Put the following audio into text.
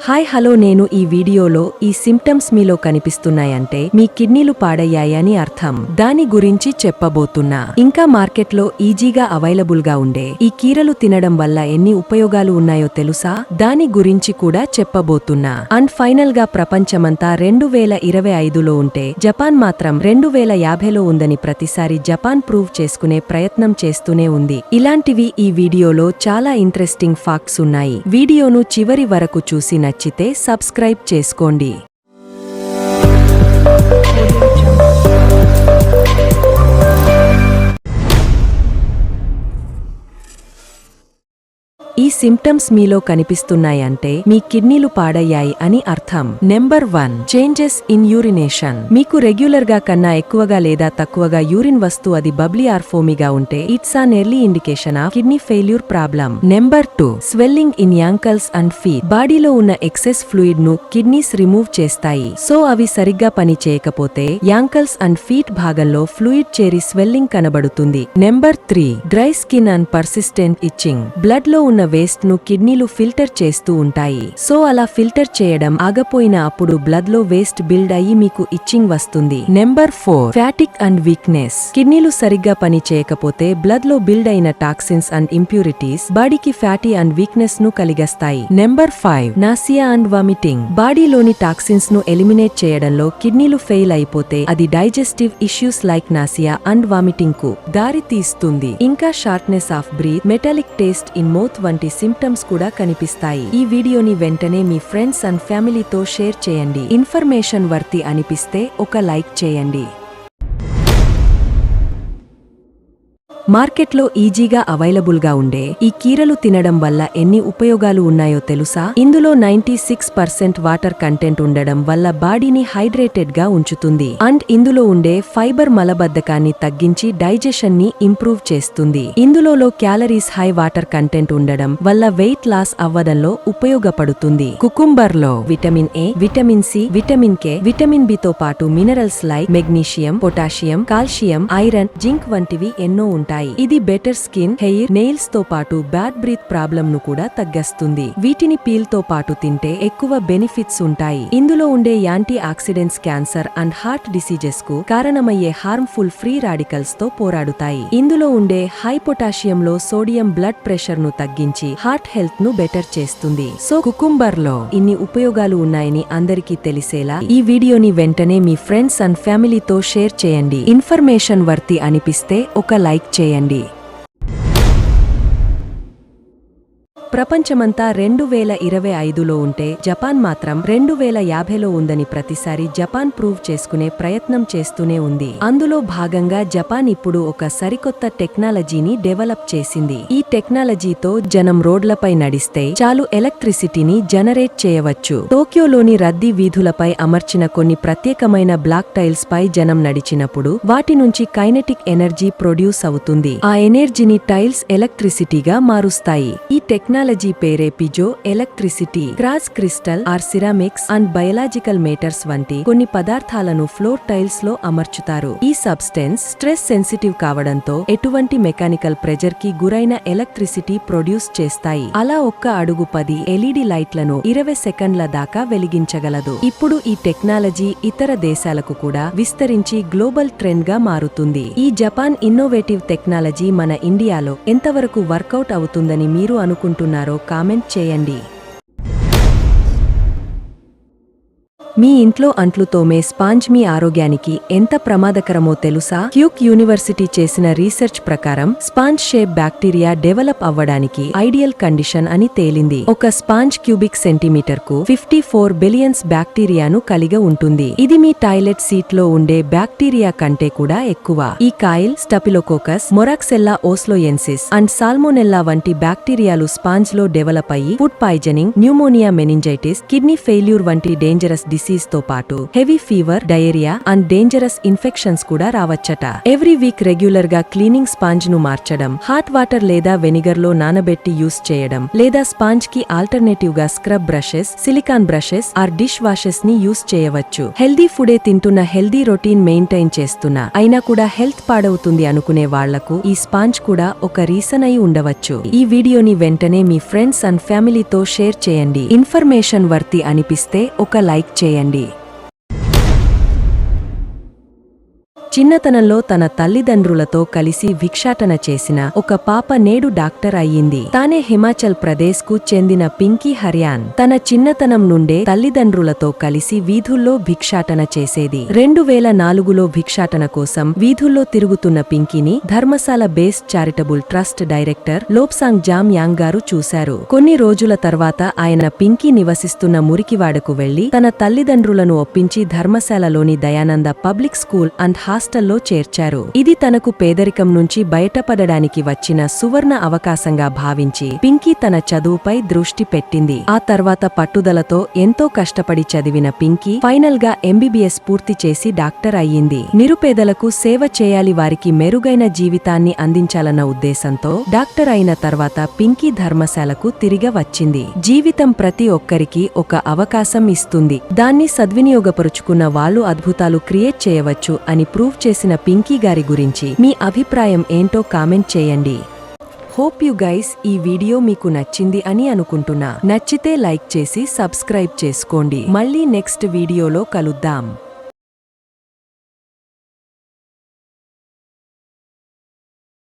Hi hello నేను ఈ వీడియోలో ఈ సింప్టమ్స్ మీలో కనిపిస్తున్నాయంటే మీ కిడ్నీలు పాడయ్యాయని అర్థం. దాని గురించి చెప్పబోతున్నా. ఇంకా మార్కెట్లో ఈజీగా అవైలబుల్ గా ఉండే ఈ కీరలు తినడం వల్ల ఎన్ని ఉపయోగాలు ఉన్నాయో తెలుసా? దాని గురించి కూడా చెప్పబోతున్నా. అండ్ ఫైనల్ గా ప్రపంచమంతా 2025లో ఉంటే జపాన్ మాత్రం 2050లో ఉందని ప్రతిసారి జపాన్ ప్రూవ్ చేసుకునే ప్రయత్నం చేస్తూనే ఉంది. ఇలాంటివి ఈ వీడియోలో చాలా ఇంట్రెస్టింగ్ ఫ్యాక్ట్స్ ఉన్నాయి. వీడియోను చివరి వరకు చూసి నచ్చితే సబ్స్క్రైబ్ చేసుకోండి. ఈ సింప్టమ్స్ మీలో కనిపిస్తున్నాయంటే మీ కిడ్నీలు పాడయ్యాయి అని అర్థం. Number 1 changes in urination. మీకు రెగ్యులర్ గా కన్నా ఎక్కువగా లేదా తక్కువగా యూరిన్ వస్తూ అది బబ్లీ ఆర్ ఫోమీగా ఉంటే it's an early indication of kidney failure problem. Number 2 swelling in ankles and feet. బాడీలో ఉన్న ఎక్సెస్ ఫ్లూయిడ్ ను కిడ్నీస్ రిమూవ్ చేస్తాయి. సో అవి సరిగ్గా పని చేయకపోతే యాంకల్స్ అండ్ ఫీట్ భాగంలో ఫ్లూయిడ్ చేరి స్వెల్లింగ్ కనబడుతుంది. Number 3 dry skin and persistent itching. Blood లో ఉన్న వేస్ట్ ను కిడ్నీలు ఫిల్టర్ చేస్తూ ఉంటాయి. సో అలా ఫిల్టర్ చేయడం ఆగపోయిన అప్పుడు బ్లడ్ లో వేస్ట్ బిల్డ్ అయ్యి మీకు ఇచ్చింగ్ వస్తుంది. Number 4 fatigue and weakness. కిడ్నీలు సరిగ్గా పని చేయకపోతే బ్లడ్ లో బిల్డ్ అయిన టాక్సిన్స్ అండ్ ఇంప్యూరిటీస్ బాడీకి ఫ్యాటీ అండ్ వీక్నెస్ ను కలిగిస్తాయి. Number 5 nausea and vomiting. బాడీలోని టాక్సిన్స్ ను ఎలిమినేట్ చేయడంలో కిడ్నీలు ఫెయిల్ అయిపోతే అది digestive issues like nausea and vomiting కు దారి తీస్తుంది. ఇంకా shortness of breath, metallic taste in mouth వంటి సింప్టమ్స్ కూడా కనిపిస్తాయి. ఈ వీడియోని వెంటనే మీ ఫ్రెండ్స్ అండ్ ఫ్యామిలీతో షేర్ చేయండి. ఇన్ఫర్మేషన్ వర్తి అనిపిస్తే ఒక లైక్ చేయండి. మార్కెట్లో ఈజీగా అవైలబుల్ గా ఉండే ఈ కీరలు తినడం వల్ల ఎన్ని ఉపయోగాలు ఉన్నాయో తెలుసా? ఇందులో 96% వాటర్ కంటెంట్ ఉండడం వల్ల బాడీని హైడ్రేటెడ్ గా ఉంచుతుంది. అండ్ ఇందులో ఉండే ఫైబర్ మలబద్ధకాన్ని తగ్గించి డైజెషన్ ని ఇంప్రూవ్ చేస్తుంది. ఇందులో క్యాలరీస్ హై వాటర్ కంటెంట్ ఉండడం వల్ల వెయిట్ లాస్ అవ్వడంలో ఉపయోగపడుతుంది. కుకుంబర్ లో vitamin A, vitamin C, vitamin K, vitamin B తో పాటు minerals like magnesium, potassium, calcium, iron, zinc వంటివి ఎన్నో ఉంటాయి. ఇది బెటర్ స్కిన్, హెయిర్, నెయిల్స్ తో పాటు బ్యాడ్ బ్రీత్ ప్రాబ్లం ను కూడా తగ్గిస్తుంది. వీటిని పీల్ తో పాటు తింటే ఎక్కువ బెనిఫిట్స్ ఉంటాయి. ఇందులో ఉండే antioxidants cancer and heart diseases కు కారణమయ్యే హార్మ్ఫుల్ ఫ్రీ రాడికల్స్ తో పోరాడుతాయి. ఇందులో ఉండే హై పొటాషియంలో సోడియం బ్లడ్ ప్రెషర్ ను తగ్గించి హార్ట్ హెల్త్ ను బెటర్ చేస్తుంది. సో కుకుంబర్ లో ఇన్ని ఉపయోగాలు ఉన్నాయని అందరికీ తెలిసేలా ఈ వీడియోని వెంటనే మీ ఫ్రెండ్స్ అండ్ ఫ్యామిలీతో షేర్ చేయండి. ఇన్ఫర్మేషన్ వర్తి అనిపిస్తే ఒక లైక్ చేయండి. ప్రపంచమంతా 2025లో ఉంటే జపాన్ మాత్రం 2050లో ఉందని ప్రతిసారి జపాన్ ప్రూవ్ చేసుకునే ప్రయత్నం చేస్తూనే ఉంది. అందులో భాగంగా జపాన్ ఇప్పుడు ఒక సరికొత్త టెక్నాలజీని డెవలప్ చేసింది. ఈ టెక్నాలజీతో జనం రోడ్లపై నడిస్తే చాలు ఎలక్ట్రిసిటీని జనరేట్ చేయవచ్చు. టోక్యోలోని రద్దీ వీధులపై అమర్చిన కొన్ని ప్రత్యేకమైన బ్లాక్ టైల్స్ పై జనం నడిచినప్పుడు వాటి నుంచి కైనెటిక్ ఎనర్జీ ప్రొడ్యూస్ అవుతుంది. ఆ ఎనర్జీని టైల్స్ ఎలక్ట్రిసిటీగా మారుస్తాయి. ఈ టెక్నాలజీ పేరే piezoelectricity. Cross crystal or ceramics and biological matters వంటి కొన్ని పదార్థాలను ఫ్లోర్ టైల్స్ లో అమర్చుతారు. ఈ సబ్స్టెన్స్ స్ట్రెస్ సెన్సిటివ్ కావడంతో ఎటువంటి మెకానికల్ ప్రెజర్ కి గురైన ఎలక్ట్రిసిటీ ప్రొడ్యూస్ చేస్తాయి. అలా ఒక్క అడుగు 10 ఎల్ఈడి లైట్లను 20 సెకండ్ల దాకా వెలిగించగలదు. ఇప్పుడు ఈ టెక్నాలజీ ఇతర దేశాలకు కూడా విస్తరించి గ్లోబల్ ట్రెండ్ గా మారుతుంది. ఈ జపాన్ ఇన్నోవేటివ్ టెక్నాలజీ మన ఇండియాలో ఎంతవరకు వర్కౌట్ అవుతుందని మీరు అనుకుంటున్నారో కామెంట్ చేయండి. మీ ఇంట్లో అంట్లు తోమే స్పాంజ్ మీ ఆరోగ్యానికి ఎంత ప్రమాదకరమో తెలుసా? క్యూక్ యూనివర్సిటీ చేసిన రీసెర్చ్ ప్రకారం స్పాంజ్ షేప్ బ్యాక్టీరియా డెవలప్ అవ్వడానికి ఐడియల్ కండిషన్ అని తేలింది. ఒక స్పాంజ్ క్యూబిక్ సెంటీమీటర్ కు 54 బిలియన్స్ బ్యాక్టీరియాను కలిగి ఉంటుంది. ఇది మీ టాయిలెట్ సీట్ లో ఉండే బ్యాక్టీరియా కంటే కూడా ఎక్కువ. ఈ కాయిల్, స్టఫిలోకోకస్, మొరాక్సెల్లా ఓస్లోయెన్సిస్ అండ్ సాల్మోనెల్లా వంటి బ్యాక్టీరియాలు స్పాంజ్ లో డెవలప్ అయ్యి food poisoning, pneumonia, meningitis, kidney failure వంటి డేంజరస్ డిసీజెస్ డిసీజ్ తో పాటు heavy fever, diarrhoea and dangerous infections కూడా రావచ్చట. ఎవ్రీ వీక్ రెగ్యులర్ గా క్లీనింగ్ స్పాంజ్ ను మార్చడం, హాట్ వాటర్ లేదా వెనిగర్ లో నానబెట్టి యూస్ చేయడం, లేదా స్పాంజ్ కి ఆల్టర్నేటివ్ గా scrub brushes, silicone brushes or dish washes ని యూస్ చేయవచ్చు. హెల్దీ ఫుడే తింటున్న, హెల్దీ రొటీన్ మెయింటైన్ చేస్తున్నా అయినా కూడా హెల్త్ పాడవుతుంది అనుకునే వాళ్లకు ఈ స్పాంజ్ కూడా ఒక రీజన్ అయి ఉండవచ్చు. ఈ వీడియోని వెంటనే మీ ఫ్రెండ్స్ అండ్ ఫ్యామిలీతో షేర్ చేయండి. ఇన్ఫర్మేషన్ వర్తి అనిపిస్తే ఒక లైక్ చేయండి. చిన్నతనంలో తన తల్లిదండ్రులతో కలిసి భిక్షాటన చేసిన ఒక పాప నేడు డాక్టర్ అయ్యింది. తానే హిమాచల్ ప్రదేశ్ కు చెందిన పింకీ హర్యాన్ తన చిన్నతనం నుండే తల్లిదండ్రులతో కలిసి వీధుల్లో భిక్షాటన చేసేది. 2004లో భిక్షాటన కోసం వీధుల్లో తిరుగుతున్న పింకీని Dharamshala based charitable trust director Lobsang Jamyang గారు చూశారు. కొన్ని రోజుల తర్వాత ఆయన పింకీ నివసిస్తున్న మురికివాడకు వెళ్లి తన తల్లిదండ్రులను ఒప్పించి ధర్మశాలలోని దయానంద పబ్లిక్ స్కూల్ అండ్ హాస్టల్లో చేర్చారు. ఇది తనకు పేదరికం నుంచి బయటపడడానికి వచ్చిన సువర్ణ అవకాశంగా భావించి పింకీ తన చదువుపై దృష్టి పెట్టింది. ఆ తర్వాత పట్టుదలతో ఎంతో కష్టపడి చదివిన పింకీ ఫైనల్ గా ఎంబీబీఎస్ పూర్తి చేసి డాక్టర్ అయ్యింది. నిరుపేదలకు సేవ చేయాలి, వారికి మెరుగైన జీవితాన్ని అందించాలన్న ఉద్దేశంతో డాక్టర్ అయిన తర్వాత పింకీ ధర్మశాలకు తిరిగి వచ్చింది. జీవితం ప్రతి ఒక్కరికి ఒక అవకాశం ఇస్తుంది. దాన్ని సద్వినియోగపరుచుకున్న వాళ్ళు అద్భుతాలు క్రియేట్ చేయవచ్చు అని ప్రూవ్ చేసిన పింకీ గారి గురించి మీ అభిప్రాయం ఏంటో కామెంట్ చేయండి. హోప్ యు గైస్ ఈ వీడియో మీకు నచ్చింది అని అనుకుంటున్నా. నచ్చితే లైక్ చేసి సబ్స్క్రైబ్ చేసుకోండి. మళ్ళీ నెక్స్ట్ వీడియోలో కలుద్దాం.